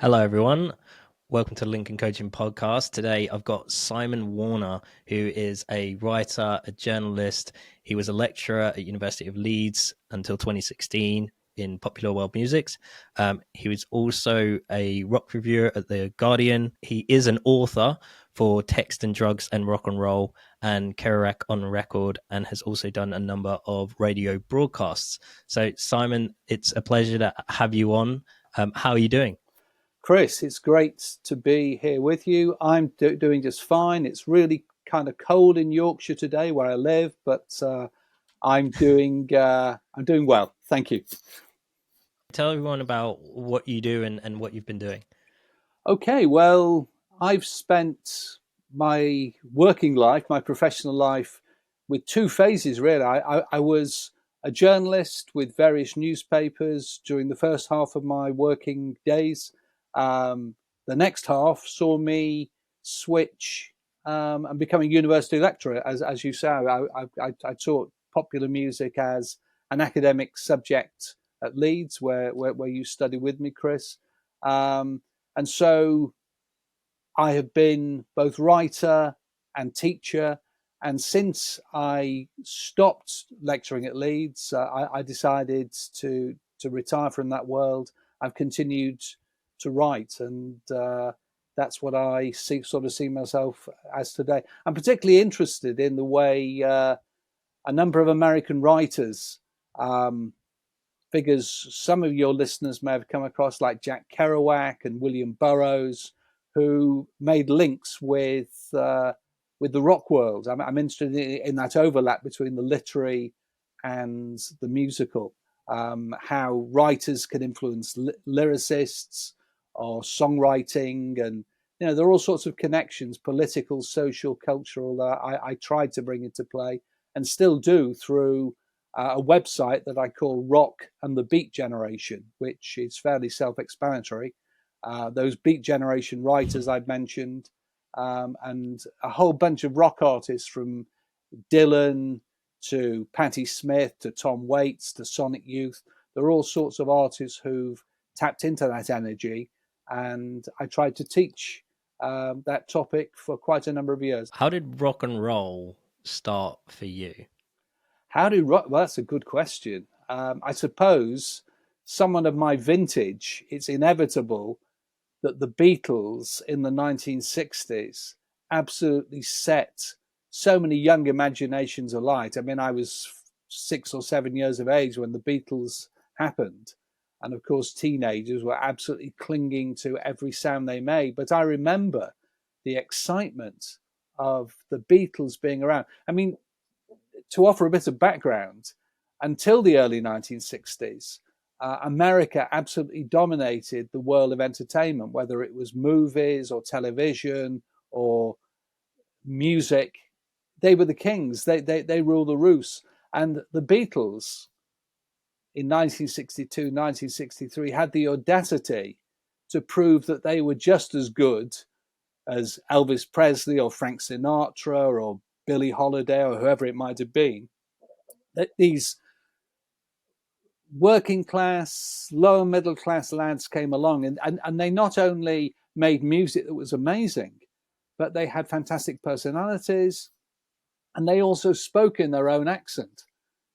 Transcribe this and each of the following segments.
Hello, everyone. Welcome to the Lincoln Coaching Podcast. Today, I've got Simon Warner, who is a writer, a journalist. He was a lecturer at University of Leeds until 2016 in popular world music. He was also a rock reviewer at The Guardian. He is an author for Text and Drugs and Rock and Roll and Kerouac on Record, and has also done a number of radio broadcasts. So, Simon, it's a pleasure to have you on. How are you doing? Chris, it's great to be here with you. I'm doing just fine. It's really kind of cold in Yorkshire today, where I live, but I'm doing well. Thank you. Tell everyone about what you do and what you've been doing. Okay, well, I've spent my working life, my professional life, with two phases really. I was a journalist with various newspapers during the first half of my working days. The next half saw me switch and become a university lecturer. As you say, I taught popular music as an academic subject at Leeds, where you studied with me, Chris. And so I have been both writer and teacher. And since I stopped lecturing at Leeds, I decided to retire from that world. I've continued to write, and that's what I see myself as today. I'm particularly interested in the way a number of American writers, figures some of your listeners may have come across, like Jack Kerouac and William Burroughs, who made links with the rock world. I'm interested in that overlap between the literary and the musical. How writers can influence lyricists or songwriting, and there are all sorts of connections, political, social, cultural, that I tried to bring into play and still do through a website that I call Rock and the Beat Generation, which is fairly self-explanatory. Those Beat Generation writers I've mentioned, and a whole bunch of rock artists, from Dylan to Patti Smith to Tom Waits to Sonic Youth. There are all sorts of artists who've tapped into that energy, and I tried to teach that topic for quite a number of years. How did rock and roll start for you? Well, that's a good question. I suppose someone of my vintage, it's inevitable that the Beatles in the 1960s absolutely set so many young imaginations alight. I mean, I was 6 or 7 years of age when the Beatles happened. And of course, teenagers were absolutely clinging to every sound they made. But I remember the excitement of the Beatles being around. I mean, to offer a bit of background, until the early 1960s, America absolutely dominated the world of entertainment, whether it was movies or television or music. They were the kings. They ruled the roost. And the Beatles in 1962, 1963 had the audacity to prove that they were just as good as Elvis Presley or Frank Sinatra or Billie Holiday or whoever it might have been. That these working class, lower middle class lads came along, and they not only made music that was amazing, but they had fantastic personalities, and they also spoke in their own accent.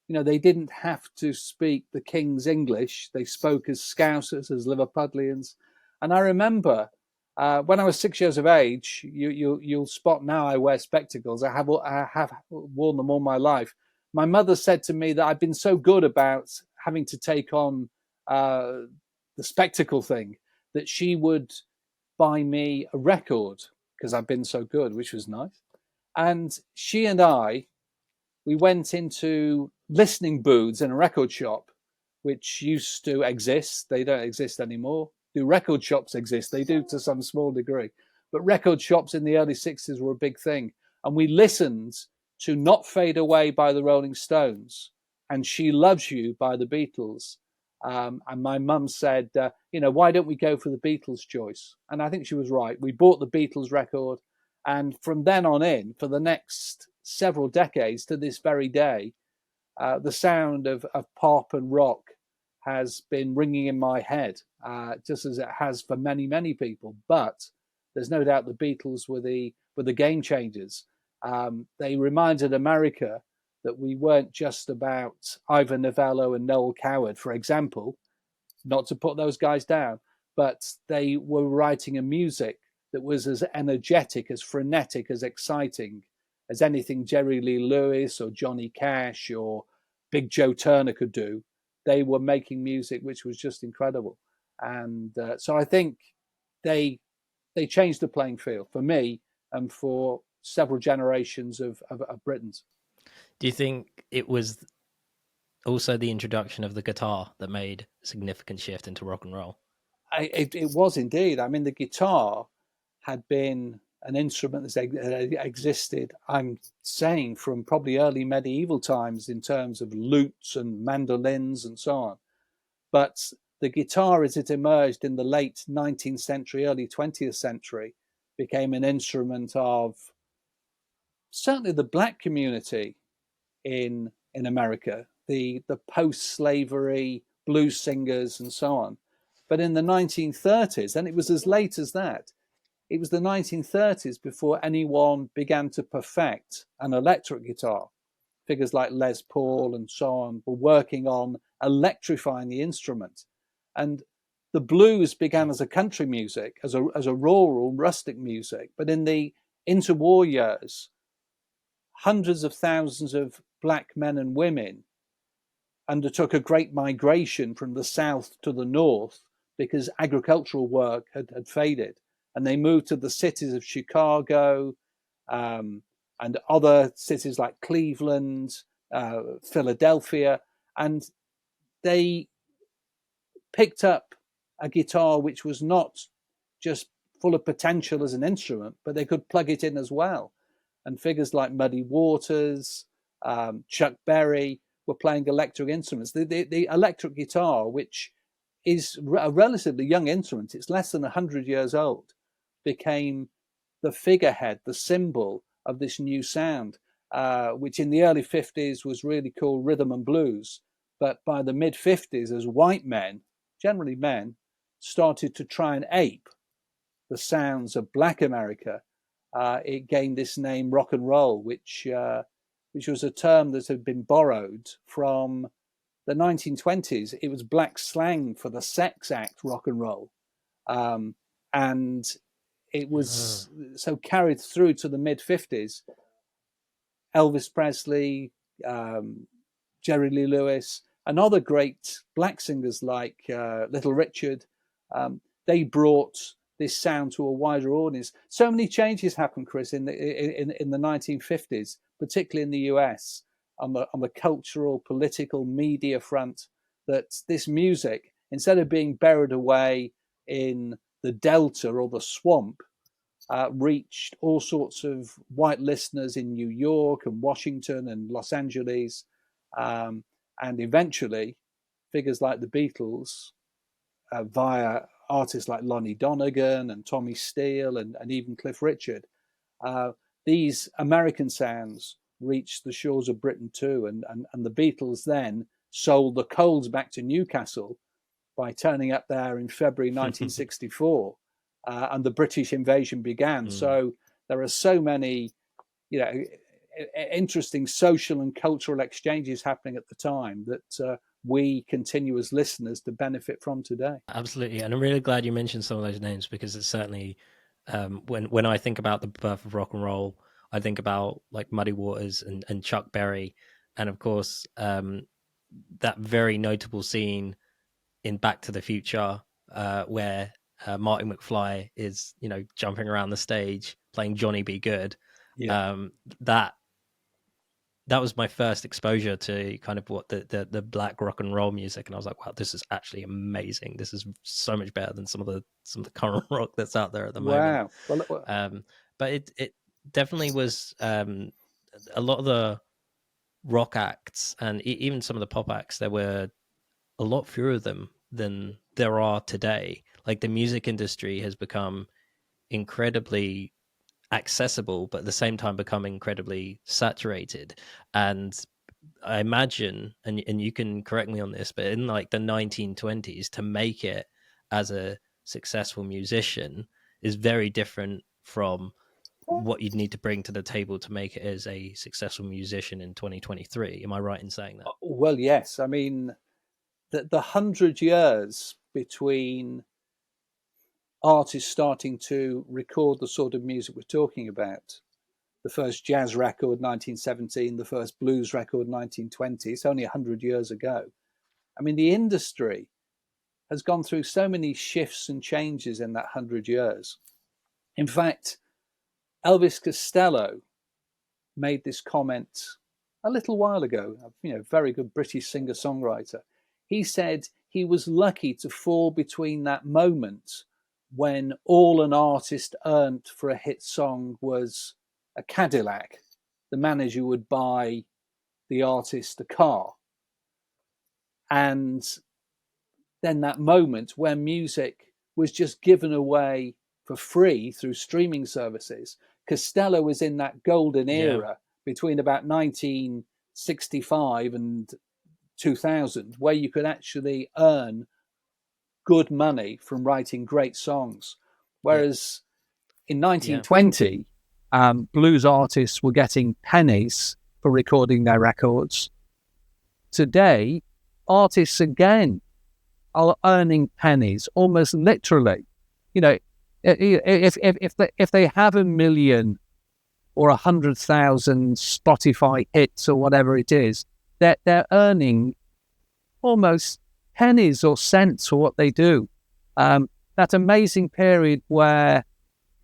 They didn't have to speak the King's English. They spoke as Scousers, as Liverpudlians. And I remember when I was 6 years of age, you'll spot now I wear spectacles. I have worn them all my life. My mother said to me that I've been so good about having to take on the spectacle thing that she would buy me a record because I've been so good, which was nice. And she and we went into listening booths in a record shop, which used to exist. They don't exist anymore. Do record shops exist? They do to some small degree. But record shops in the early 60s were a big thing. And we listened to Not Fade Away by the Rolling Stones and She Loves You by the Beatles. And my mum said, why don't we go for the Beatles choice? And I think she was right. We bought the Beatles record. And from then on in, for the next several decades to this very day, the sound of pop and rock has been ringing in my head, just as it has for many, many people. But there's no doubt the Beatles were the game changers. They reminded America that we weren't just about Ivor Novello and Noel Coward, for example, not to put those guys down, but they were writing a music that was as energetic, as frenetic, as exciting as anything Jerry Lee Lewis or Johnny Cash or Big Joe Turner could do. They were making music which was just incredible. And so I think they they changed the playing field for me and for several generations of Britons. Do you think it was also the introduction of the guitar that made a significant shift into rock and roll? It was indeed. I mean, the guitar had been an instrument that existed, I'm saying, from probably early medieval times in terms of lutes and mandolins and so on. But the guitar, as it emerged in the late 19th century, early 20th century, became an instrument of certainly the black community in America, the post-slavery blues singers and so on. But in the 1930s, and it was as late as that, it was the 1930s before anyone began to perfect an electric guitar. Figures like Les Paul and so on were working on electrifying the instrument. And the blues began as a country music, as a rural, rustic music. But in the interwar years, hundreds of thousands of black men and women undertook a great migration from the south to the north because agricultural work had faded. And they moved to the cities of Chicago and other cities like Cleveland, Philadelphia. And they picked up a guitar which was not just full of potential as an instrument, but they could plug it in as well. And figures like Muddy Waters, Chuck Berry were playing electric instruments. The electric guitar, which is a relatively young instrument, it's less than 100 years old, became the figurehead, the symbol of this new sound, which in the early 50s was really called rhythm and blues. But by the mid 50s, as white men, generally men, started to try and ape the sounds of black America, it gained this name rock and roll, which was a term that had been borrowed from the 1920s. It was black slang for the sex act rock and roll. And it was so carried through to the mid 50s. Elvis Presley, Jerry Lee Lewis, and other great black singers like Little Richard, they brought this sound to a wider audience. So many changes happened, Chris, in the 1950s, particularly in the US, on the cultural, political, media front, that this music, instead of being buried away in the Delta or the swamp, reached all sorts of white listeners in New York and Washington and Los Angeles, and eventually figures like the Beatles, via artists like Lonnie Donegan and Tommy Steele and even Cliff Richard. These American sounds reached the shores of Britain too, and the Beatles then sold the coals back to Newcastle by turning up there in February 1964, and the British invasion began. So there are so many, interesting social and cultural exchanges happening at the time that we continue as listeners to benefit from today. Absolutely, and I'm really glad you mentioned some of those names, because it's certainly when I think about the birth of rock and roll, I think about like Muddy Waters and Chuck Berry, and of course that very notable scene in Back to the Future where Marty McFly is jumping around the stage playing Johnny Be Good. Yeah. That was my first exposure to kind of what the black rock and roll music, and I was like, wow, this is actually amazing. This is so much better than some of the current rock that's out there at the moment. Well, but it definitely was a lot of the rock acts and even some of the pop acts. There were a lot fewer of them than there are today. Like, the music industry has become incredibly accessible, but at the same time become incredibly saturated. And I imagine, and you can correct me on this, but in like the 1920s, to make it as a successful musician is very different from what you'd need to bring to the table to make it as a successful musician in 2023. Am I right in saying that? Well, yes. I mean, the 100 years between artists starting to record the sort of music we're talking about, the first jazz record 1917, the first blues record 1920, it's only 100 years ago. I mean, the industry has gone through so many shifts and changes in that 100 years. In fact, Elvis Costello made this comment a little while ago, very good British singer-songwriter. He said he was lucky to fall between that moment when all an artist earned for a hit song was a Cadillac. The manager would buy the artist a car. And then that moment where music was just given away for free through streaming services. Costello was in that golden era between about 1965 and 2000, where you could actually earn good money from writing great songs. Whereas in 1920, blues artists were getting pennies for recording their records. Today, artists again are earning pennies, almost literally. If they have 1 million or 100,000 Spotify hits or whatever it is, they're earning almost pennies or cents for what they do. That amazing period where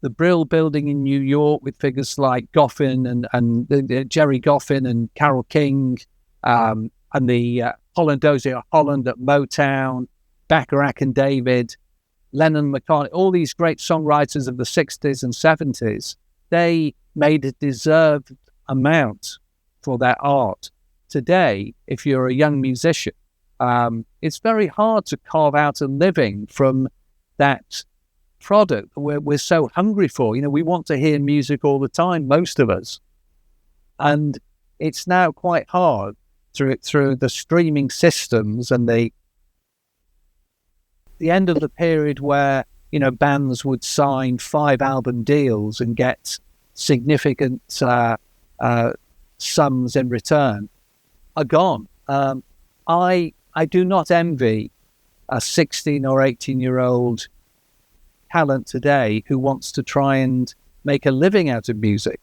the Brill Building in New York with figures like Goffin and Jerry Goffin and Carole King, and the Holland-Dozier Holland at Motown, Bacharach and David, Lennon, McCartney, all these great songwriters of the 60s and 70s, they made a deserved amount for their art. Today, if you're a young musician, it's very hard to carve out a living from that product we're so hungry for. We want to hear music all the time, most of us. And it's now quite hard through the streaming systems and the end of the period where, bands would sign 5 album deals and get significant sums in return are gone. I do not envy a 16 or 18-year-old talent today who wants to try and make a living out of music.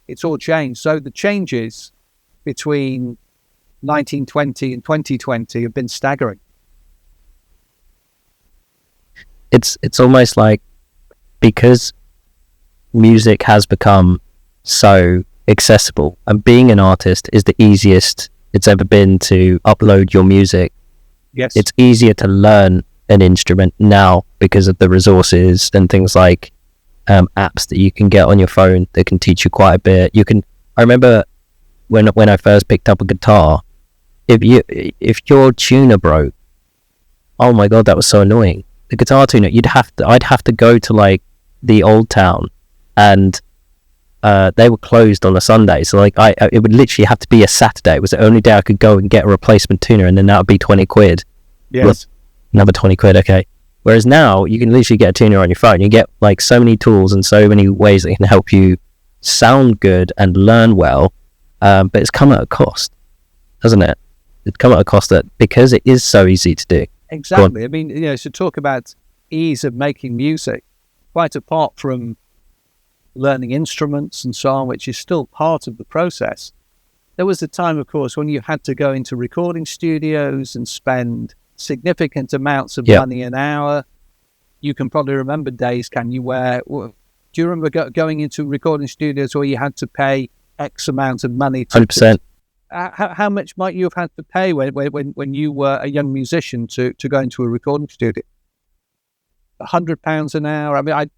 It's all changed. So the changes between 1920 and 2020 have been staggering. It's almost like, because music has become so accessible and being an artist is the easiest it's ever been to upload your music. Yes. It's easier to learn an instrument now because of the resources and things like apps that you can get on your phone that can teach you quite a bit. I remember when I first picked up a guitar, if your tuner broke, oh my god, that was so annoying. The guitar tuner, I'd have to go to like the old town, and they were closed on a Sunday, so like it would literally have to be a Saturday. It was the only day I could go and get a replacement tuner, and then that would be 20 quid. Yes. Another 20 quid, okay. Whereas now you can literally get a tuner on your phone. You get like so many tools and so many ways that can help you sound good and learn well, but it's come at a cost, hasn't it? It's come at a cost that, because it is so easy to do. Exactly. I mean, to talk about ease of making music, quite apart from learning instruments and so on, which is still part of the process, there was a time, of course, when you had to go into recording studios and spend significant amounts of money an hour. You can probably remember days, can you, do you remember going into recording studios where you had to pay X amount of money? 100%. How much might you have had to pay when you were a young musician to go into a recording studio? £100 an hour. I mean,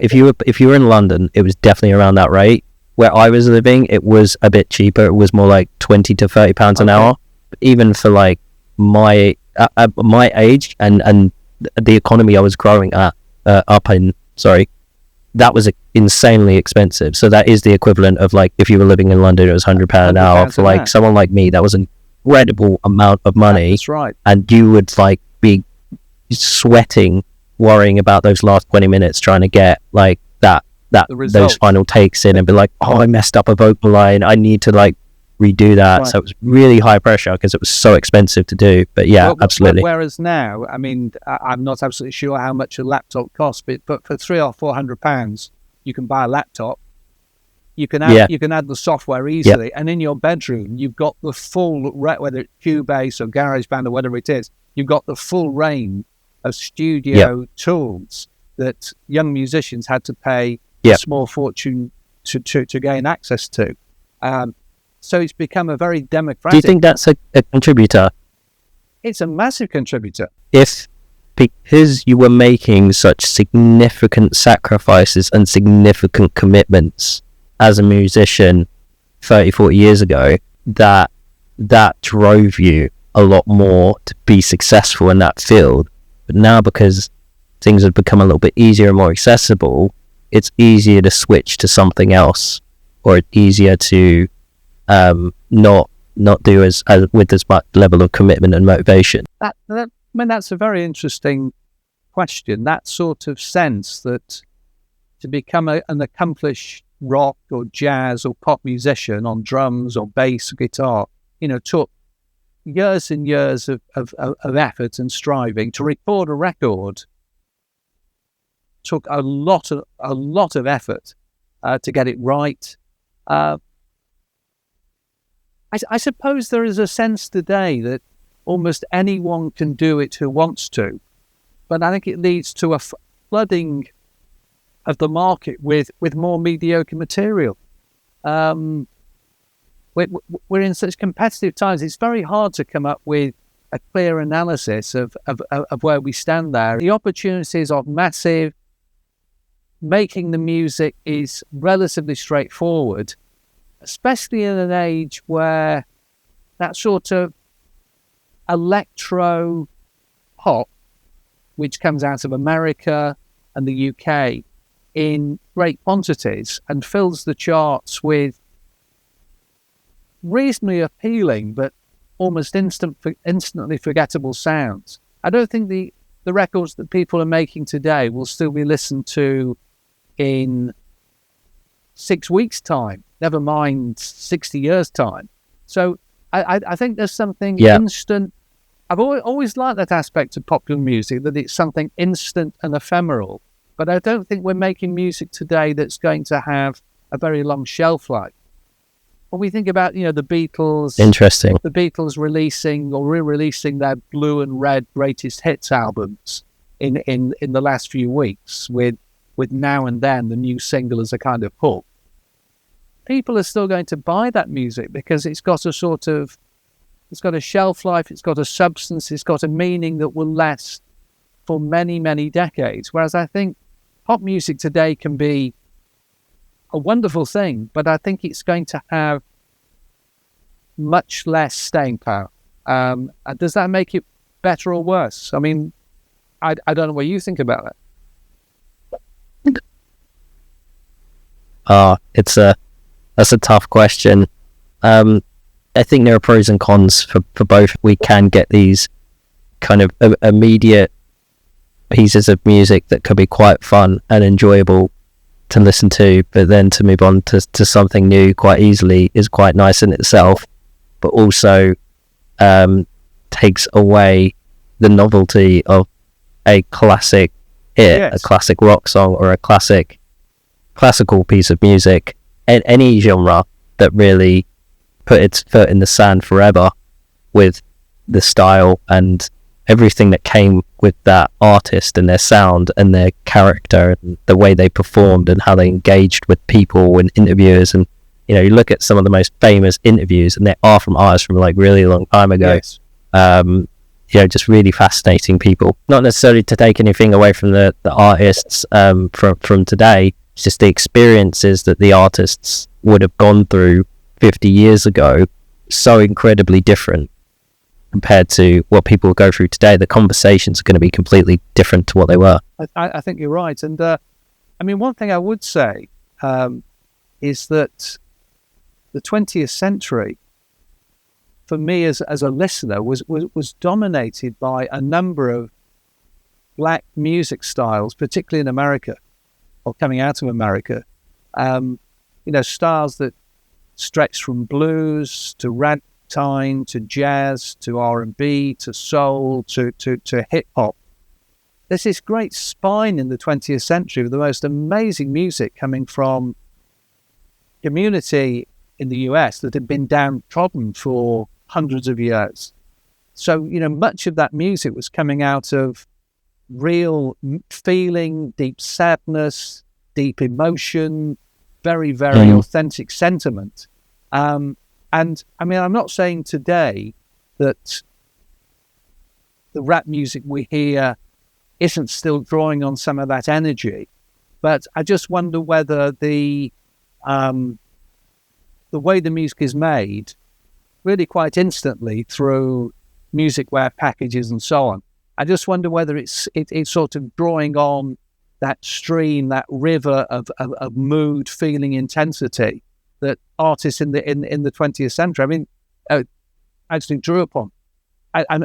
if you were in London, it was definitely around that rate. Where I was living, it was a bit cheaper. It was more like £20 to £30 an hour. Even for like my age and the economy I was growing up in, that was insanely expensive. So that is the equivalent of like if you were living in London, it was £100 an hour. For like someone like me, that was an incredible amount of money. That's right. And you would like be sweating, worrying about those last 20 minutes, trying to get like those final takes in, and be like, oh, I messed up a vocal line, I need to like redo that. Right. So it was really high pressure because it was so expensive to do. But yeah, absolutely. Whereas now, I mean, I'm not absolutely sure how much a laptop costs, but for £300 or £400, you can buy a laptop. You can add the software easily, and in your bedroom, you've got the full, whether it's Cubase or GarageBand or whatever it is, you've got the full range of studio tools that young musicians had to pay a small fortune to gain access to. So it's become a very democratic... Do you think that's a contributor? It's a massive contributor. If, because you were making such significant sacrifices and significant commitments as a musician 30, 40 years ago, that drove you a lot more to be successful in that field. But now, because things have become a little bit easier and more accessible, it's easier to switch to something else, or it's easier to not do as with as much level of commitment and motivation. I mean, that's a very interesting question. That sort of sense that to become an accomplished rock or jazz or pop musician on drums or bass or guitar, took years and years of effort and striving. To record a record took a lot of effort to get it right. I suppose there is a sense today that almost anyone can do it who wants to, but I think it leads to a flooding of the market with more mediocre material. We're in such competitive times. It's very hard to come up with a clear analysis of where we stand there. The opportunities are massive. Making the music is relatively straightforward, especially in an age where that sort of electro pop, which comes out of America and the UK in great quantities and fills the charts with reasonably appealing but almost instantly forgettable sounds. I don't think the records that people are making today will still be listened to in 6 weeks' time, never mind 60 years' time. So I think there's something instant. I've always liked that aspect of popular music, that it's something instant and ephemeral. But I don't think we're making music today that's going to have a very long shelf life. When we think about, the Beatles... Interesting. The Beatles releasing or re-releasing their blue and red greatest hits albums in the last few weeks with Now and Then, the new single, as a kind of hook. People are still going to buy that music because it's got a shelf life, it's got a substance, it's got a meaning that will last for many, many decades. Whereas I think pop music today can be a wonderful thing, but I think it's going to have much less staying power. Does that make it better or worse? I mean, I don't know what you think about that. That's a tough question. I think there are pros and cons for both. We can get these kind of immediate pieces of music that could be quite fun and enjoyable to listen to, but then to move on to something new quite easily is quite nice in itself, but also takes away the novelty of a classic hit, a classic rock song or a classical piece of music, in any genre that really put its foot in the sand forever with the style and everything that came with that artist and their sound and their character and the way they performed and how they engaged with people and interviewers. And you look at some of the most famous interviews and they are from artists from like really long time ago. Just really fascinating people, not necessarily to take anything away from the artists from today. It's just the experiences that the artists would have gone through 50 years ago, so incredibly different compared to what people go through today. The conversations are going to be completely different to what they were. I think you're right. And I mean, one thing I would say is that the 20th century, for me as a listener, was dominated by a number of black music styles, particularly in America, or coming out of America. Styles that stretched from blues to ragtime to jazz to R&B to soul to hip hop. There's this great spine in the 20th century with the most amazing music coming from community in the US that had been downtrodden for hundreds of years. So, much of that music was coming out of real feeling, deep sadness, deep emotion, very, very authentic sentiment. And I mean, I'm not saying today that the rap music we hear isn't still drawing on some of that energy, but I just wonder whether the way the music is made, really quite instantly through musicware packages and so on, I just wonder whether it's sort of drawing on that stream, that river of mood, feeling, intensity that artists in the 20th century, I mean, actually drew upon. I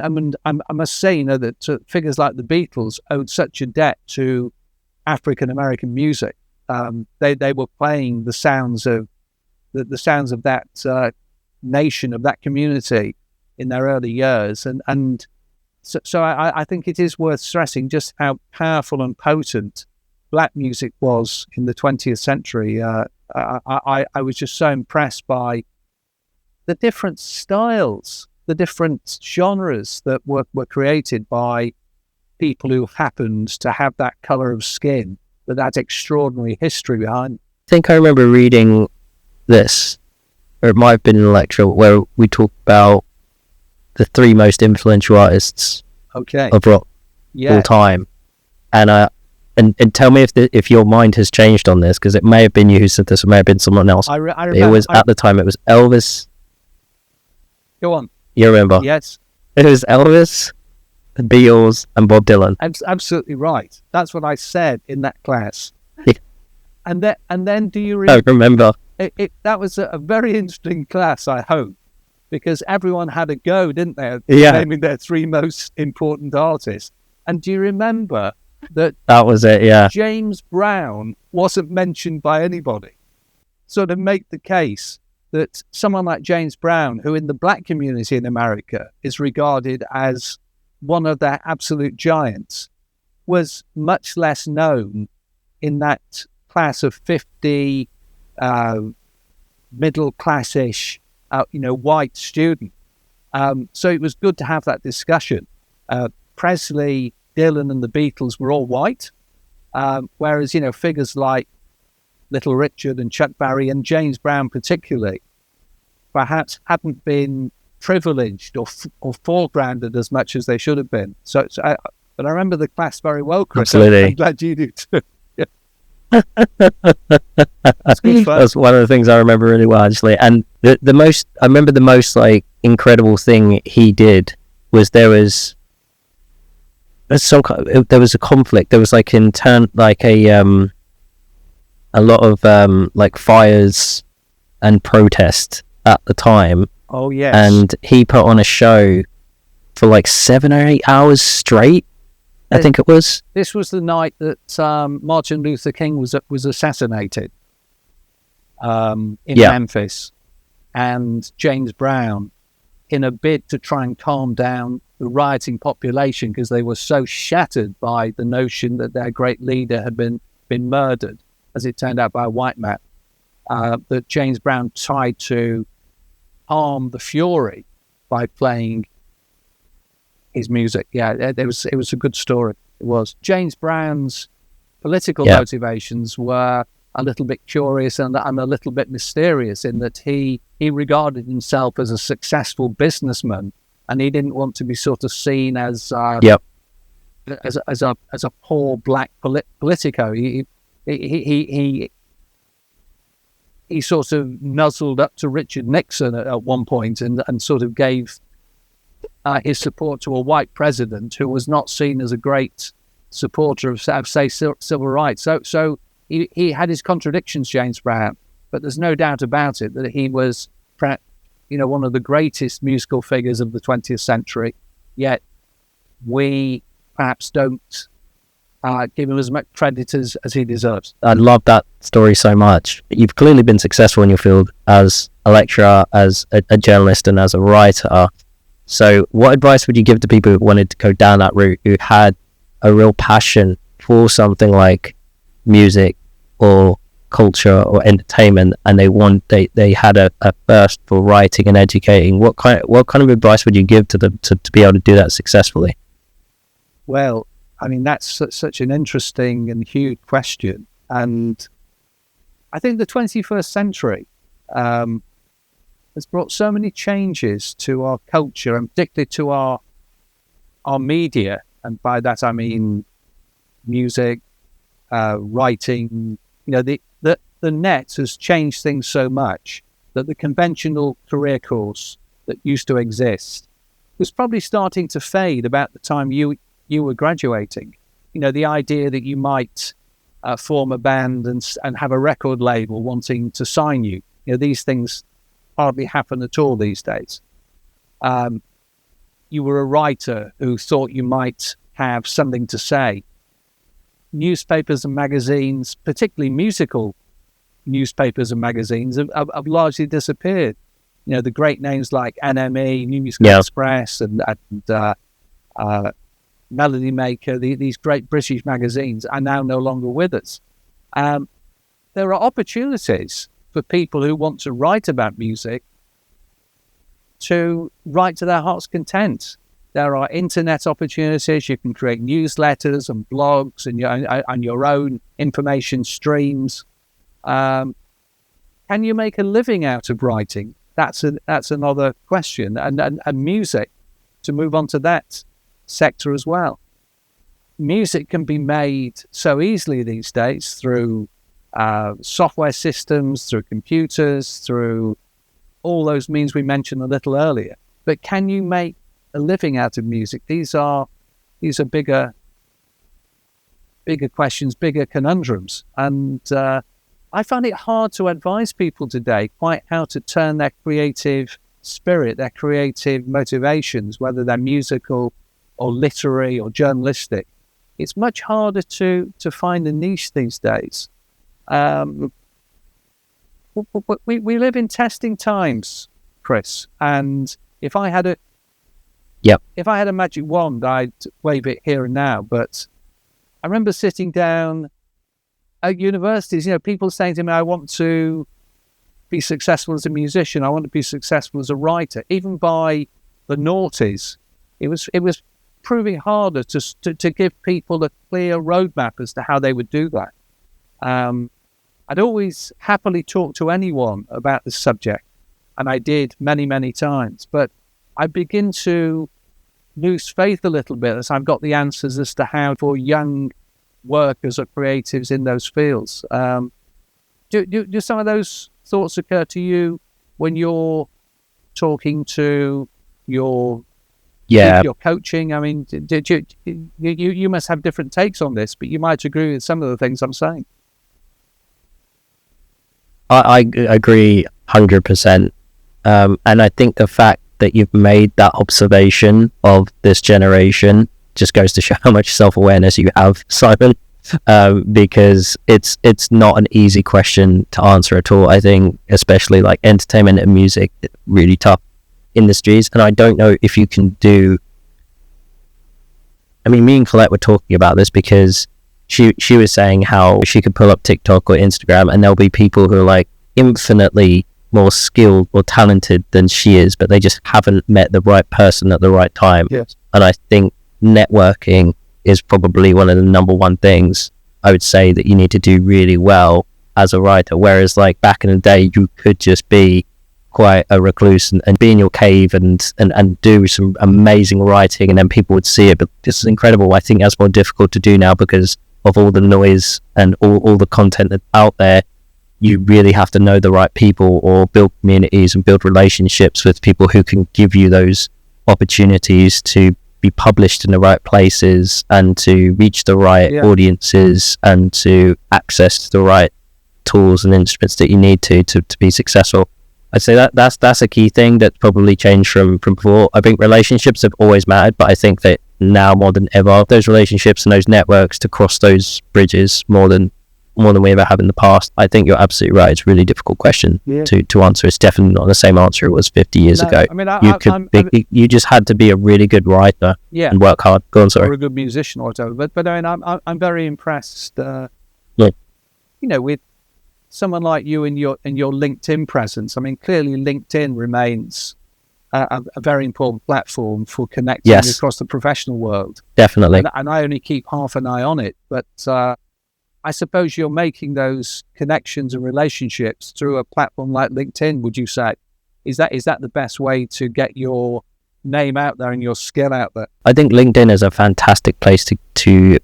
must say, that figures like the Beatles owed such a debt to African American music. They were playing the sounds of that nation, of that community in their early years, and so I think it is worth stressing just how powerful and potent black music was in the 20th century. I was just so impressed by the different styles, the different genres that were created by people who happened to have that colour of skin, that extraordinary history behind. I think I remember reading this, or it might have been in a lecture where we talked about the 3 most influential artists of rock all time, and tell me if your mind has changed on this, because it may have been you who said this, or it may have been someone else. I remember, it was at the time it was Elvis. Go on. You remember? Yes. It was Elvis, the Beatles, and Bob Dylan. Absolutely right. That's what I said in that class. Yeah. And then do you remember? That was a very interesting class, I hope, because everyone had a go, didn't they? Yeah. Naming their 3 most important artists. And do you remember that was it? Yeah. James Brown wasn't mentioned by anybody? So to make the case that someone like James Brown, who in the black community in America is regarded as one of their absolute giants, was much less known in that class of 50 middle class-ish, white student. So it was good to have that discussion. Presley, Dylan, and the Beatles were all white, whereas figures like Little Richard and Chuck Berry and James Brown particularly perhaps hadn't been privileged or foregrounded as much as they should have been. But I remember the class very well, Chris. Absolutely. I'm glad you do too. That's good fun. That's one of the things I remember really well, actually. And I remember the most like incredible thing he did was there was a conflict. There was like a lot of like fires and protest at the time. Oh yes. And he put on a show for like 7 or 8 hours straight. I think it was. This was the night that Martin Luther King was assassinated in Memphis, and James Brown, in a bid to try and calm down the rioting population because they were so shattered by the notion that their great leader had been murdered, as it turned out by a white man, that James Brown tried to calm the fury by playing his music. Yeah, it was a good story. It was. James Brown's political motivations were a little bit curious and a little bit mysterious in that he regarded himself as a successful businessman, and he didn't want to be sort of seen as a poor black politico. He sort of nuzzled up to Richard Nixon at one point and sort of gave his support to a white president who was not seen as a great supporter of say, civil rights. So he had his contradictions, James Brown, but there's no doubt about it that he was, one of the greatest musical figures of the 20th century. Yet we perhaps don't give him as much credit as he deserves. I love that story so much. You've clearly been successful in your field as a lecturer, as a journalist, and as a writer. So what advice would you give to people who wanted to go down that route, who had a real passion for something like music or culture or entertainment, and they had a thirst for writing and educating? What kind of advice would you give to them to be able to do that successfully? Well, I mean, that's such an interesting and huge question. And I think the 21st century has brought so many changes to our culture, and particularly to our media. And by that, I mean music, writing. The net has changed things so much that the conventional career course that used to exist was probably starting to fade about the time you were graduating. The idea that you might form a band and have a record label wanting to sign you. These things hardly happen at all these days. You were a writer who thought you might have something to say. Newspapers and magazines, particularly musical newspapers and magazines, have largely disappeared. The great names like NME, New Musical Express, and Melody Maker, these great British magazines are now no longer with us. There are opportunities for people who want to write about music to write to their heart's content. There are internet opportunities. You can create newsletters and blogs and your own information streams. Can you make a living out of writing? That's another question. And music, to move on to that sector as well. Music can be made so easily these days through software systems, through computers, through all those means we mentioned a little earlier. But can you make a living out of music? These are bigger questions, bigger conundrums. And I find it hard to advise people today quite how to turn their creative spirit, their creative motivations, whether they're musical or literary or journalistic. It's much harder to find a niche these days. We live in testing times, Chris, and if I had a magic wand, I'd wave it here and now. But I remember sitting down at universities, people saying to me, I want to be successful as a musician. I want to be successful as a writer. Even by the noughties, it was proving harder to give people a clear roadmap as to how they would do that. I'd always happily talk to anyone about this subject, and I did many, many times. But I begin to lose faith a little bit as I've got the answers as to how for young workers or creatives in those fields. Do some of those thoughts occur to you when you're talking to your coaching? I mean, did you must have different takes on this, but you might agree with some of the things I'm saying. I agree 100%. And I think the fact that you've made that observation of this generation just goes to show how much self-awareness you have, Simon, because it's not an easy question to answer at all. I think especially like entertainment and music, really tough industries. And I don't know if you can do... I mean, me and Colette were talking about this because she was saying how she could pull up TikTok or Instagram and there'll be people who are like infinitely more skilled or talented than she is, but they just haven't met the right person at the right time. Yes. And I think networking is probably one of the number one things I would say that you need to do really well as a writer. Whereas like back in the day, you could just be quite a recluse and be in your cave and do some amazing writing, and then people would see it. But this is incredible. I think that's more difficult to do now because of all the noise and all the content that's out there. You really have to know the right people or build communities and build relationships with people who can give you those opportunities to be published in the right places and to reach the right audiences and to access the right tools and instruments that you need to be successful. I'd say that's a key thing that's probably changed from before. I think relationships have always mattered, but I think that now more than ever, those relationships and those networks, to cross those bridges more than we ever have in the past. I think you're absolutely right. It's a really difficult question to answer. It's definitely not the same answer it was 50 years ago. I mean, you just had to be a really good writer and work hard. Go on, sorry. Or a good musician or whatever. But I mean, I'm very impressed. With someone like you and your LinkedIn presence. I mean, clearly LinkedIn remains a very important platform for connecting across the professional world. Definitely. And I only keep half an eye on it, but I suppose you're making those connections and relationships through a platform like LinkedIn. Would you say is that the best way to get your name out there and your skill out there? I think LinkedIn is a fantastic place to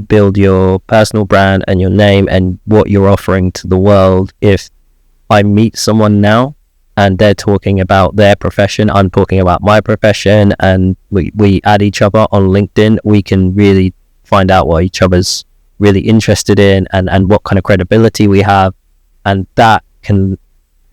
build your personal brand and your name and what you're offering to the world. If I meet someone now and they're talking about their profession, I'm talking about my profession, and we add each other on LinkedIn, we can really find out what each other's really interested in and what kind of credibility we have, and that can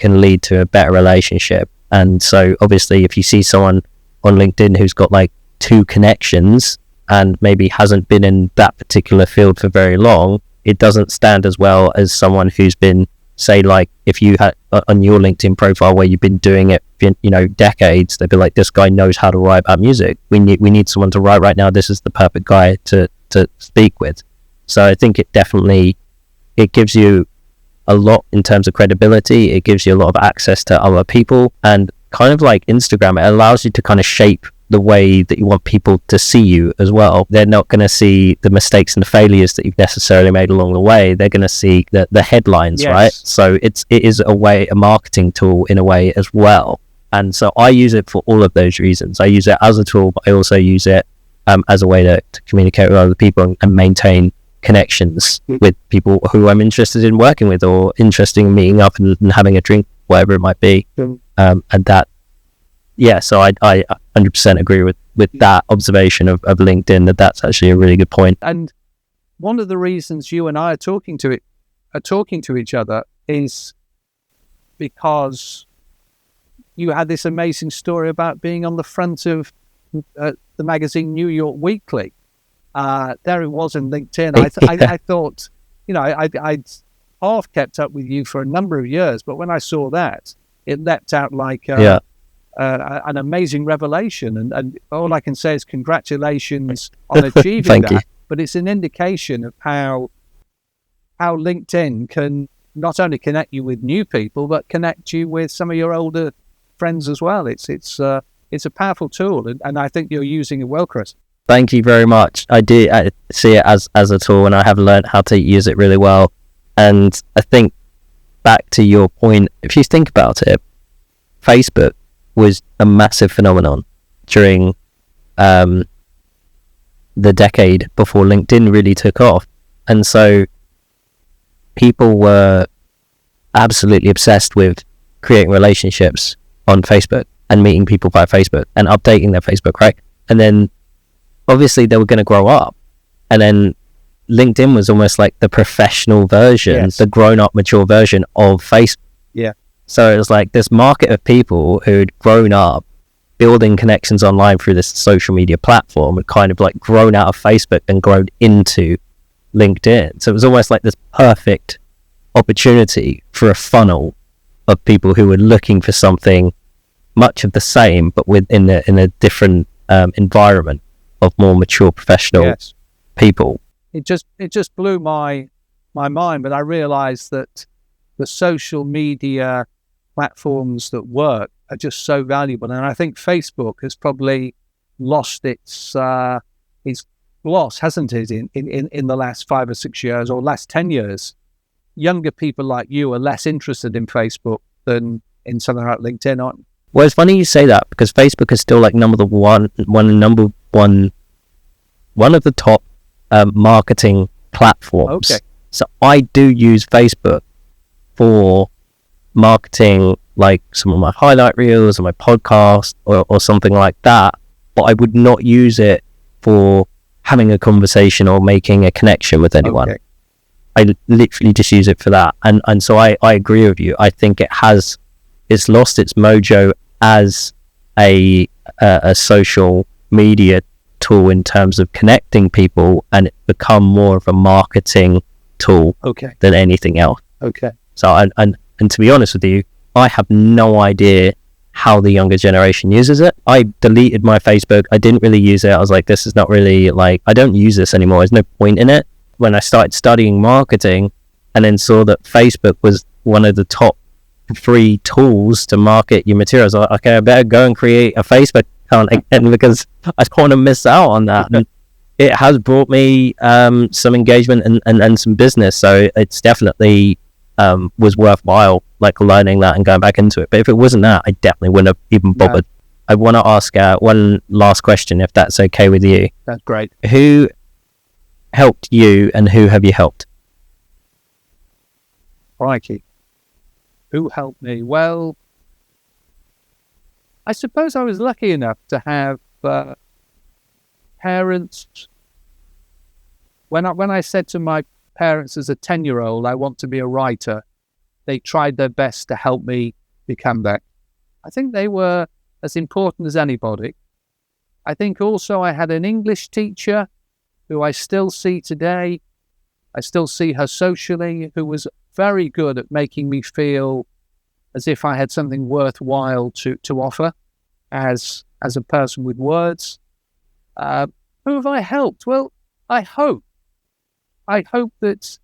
lead to a better relationship. And so obviously if you see someone on LinkedIn who's got like 2 connections and maybe hasn't been in that particular field for very long, it doesn't stand as well as someone who's been, say, like if you had on your LinkedIn profile where you've been doing it, decades, they'd be like, this guy knows how to write about music. We need someone to write right now. This is the perfect guy to speak with. So I think it gives you a lot in terms of credibility. It gives you a lot of access to other people, and kind of like Instagram, it allows you to kind of shape the way that you want people to see you as well. They're not going to see the mistakes and the failures that you've necessarily made along the way. They're going to see the headlines, right? So it is a marketing tool in a way as well. And so I use it for all of those reasons. I use it as a tool, but I also use it as a way to communicate with other people and maintain connections with people who I'm interested in working with or interested in meeting up and having a drink, whatever it might be. And that, so I 100% agree with that observation of LinkedIn, that's actually a really good point. And one of the reasons you and I are talking to each other is because you had this amazing story about being on the front of the magazine New York Weekly. There it was in LinkedIn. I thought, I'd half kept up with you for a number of years, but when I saw that, it leapt out like an amazing revelation. And all I can say is congratulations on achieving that. You. But it's an indication of how LinkedIn can not only connect you with new people, but connect you with some of your older friends as well. It's a powerful tool, and I think you're using it well, Chris. Thank you very much. I see it as a tool, and I have learned how to use it really well. And I think back to your point, if you think about it, Facebook was a massive phenomenon during the decade before LinkedIn really took off. And so people were absolutely obsessed with creating relationships on Facebook and meeting people via Facebook and updating their Facebook, right? And then obviously they were going to grow up, and then LinkedIn was almost like the professional version, the grown-up, mature version of Facebook. Yeah. So it was like this market of people who'd grown up building connections online through this social media platform, had kind of like grown out of Facebook and grown into LinkedIn. So it was almost like this perfect opportunity for a funnel of people who were looking for something much of the same, but in a different environment of more mature professional people. It just blew my mind, but I realized that the social media platforms that work are just so valuable, and I think Facebook has probably lost its gloss, hasn't it, in the last 5 or 6 years or last 10 years. Younger people like you are less interested in Facebook than in something like LinkedIn, aren't you? Well, it's funny you say that, because Facebook is still like one of the top marketing platforms. Okay. So I do use Facebook for marketing, like some of my highlight reels or my podcast or something like that. but I would not use it for having a conversation or making a connection with anyone. Okay. I literally just use it for that. And so I agree with you. I think it's lost its mojo as a social media tool in terms of connecting people, and it's become more of a marketing tool than anything else. Okay. So, and to be honest with you, I have no idea how the younger generation uses it. I deleted my Facebook. I didn't really use it. I was like, this is not really like, I don't use this anymore. There's no point in it. When I started studying marketing and then saw that Facebook was one of the top 3 tools to market your materials, I was like, okay, I better go and create a Facebook account again because I don't want to miss out on that. And it has brought me some engagement and some business. So it's definitely was worthwhile, like learning that and going back into it. But if it wasn't that, I definitely wouldn't have even bothered. I want to ask one last question, if that's okay with you. That's great. Who helped you and who have you helped? Crikey. Who helped me? Well, I suppose I was lucky enough to have parents. When I said to my parents as a 10-year-old, I want to be a writer, they tried their best to help me become that. I think they were as important as anybody. I think also I had an English teacher who I still see today. I still see her socially, who was very good at making me feel as if I had something worthwhile to offer as a person with words. Who have I helped? Well, I hope that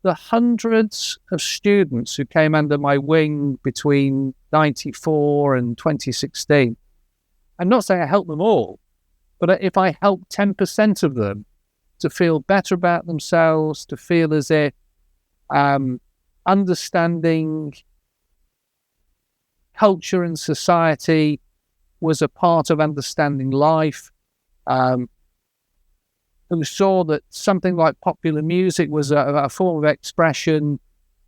the hundreds of students who came under my wing between 94 and 2016, I'm not saying I helped them all, but if I helped 10% of them to feel better about themselves, to feel as if understanding culture and society was a part of understanding life, who saw that something like popular music was a form of expression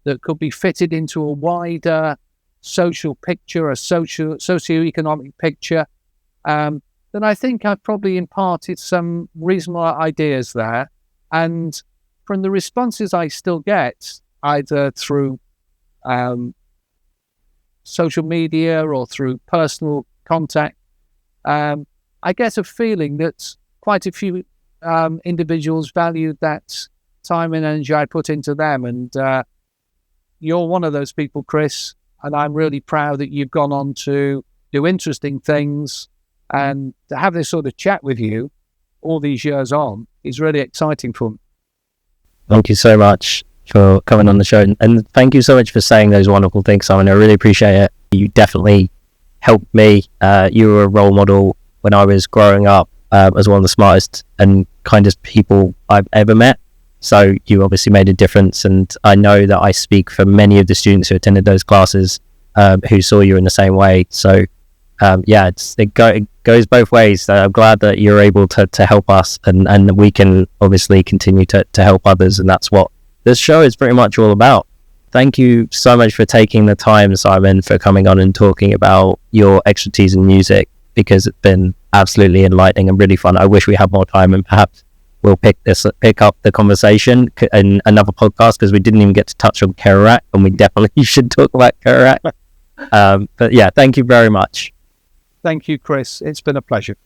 that could be fitted into a wider social picture, a socio-economic picture, then I think I've probably imparted some reasonable ideas there. And from the responses I still get, either through social media or through personal contact, I get a feeling that quite a few individuals valued that time and energy I put into them. And you're one of those people, Chris, and I'm really proud that you've gone on to do interesting things, and to have this sort of chat with you all these years on is really exciting for me. Thank you so much for coming on the show, and thank you so much for saying those wonderful things, Simon. I really appreciate it. You definitely helped me. You were a role model when I was growing up as one of the smartest and kindest people I've ever met. So you obviously made a difference, and I know that I speak for many of the students who attended those classes who saw you in the same way. So it goes both ways. So I'm glad that you're able to help us, and we can obviously continue to help others, and that's what this show is pretty much all about. Thank you so much for taking the time, Simon, for coming on and talking about your expertise in music, because it's been absolutely enlightening and really fun. I wish we had more time, and perhaps we'll pick up the conversation in another podcast, because we didn't even get to touch on Kerouac, and we definitely should talk about Kerouac. But yeah, thank you very much. Thank you, Chris. It's been a pleasure.